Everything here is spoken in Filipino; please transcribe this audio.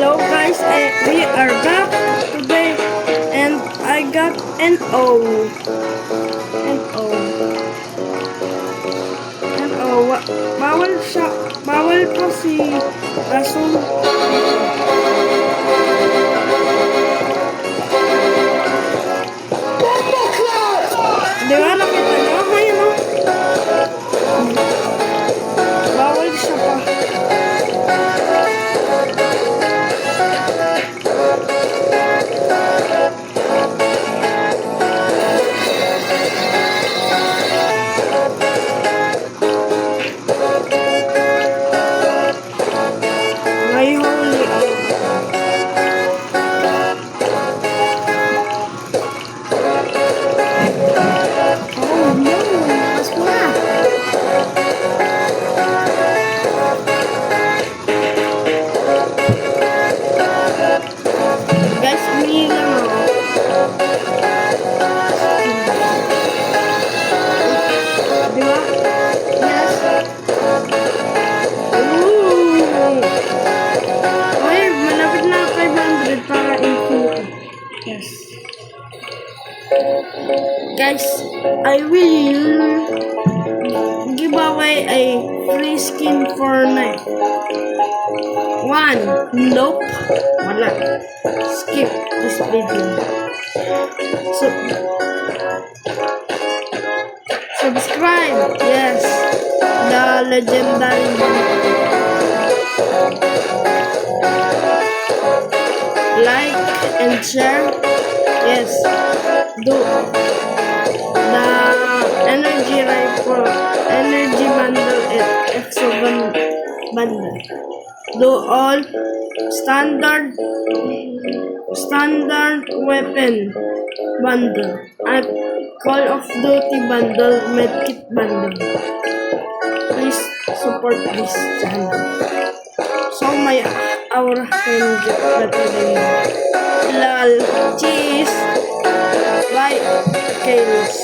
Hello guys, we are back today and I got an O. Bawal siya, bawal po si Rasul. Di ba nakita nyo? Ayun o. Bawal siya pa. May holy oh no, mas mura. Guys, umihi lang ako. Di ba? Yes. Ay, malapit na 500 para infinity. Yes. Guys, I will give away a free skin for night. 1. Nope. Wala. Skip this video. So, subscribe. Yes. The legendary. Like and share. Yes. Do the energy rifle, energy bundle, and exo bundle. Do all standard weapon bundle and Call of Duty bundle, medkit bundle. Please support this channel so my aura can get better than that. Lol. Cheese. Bye. Chaos.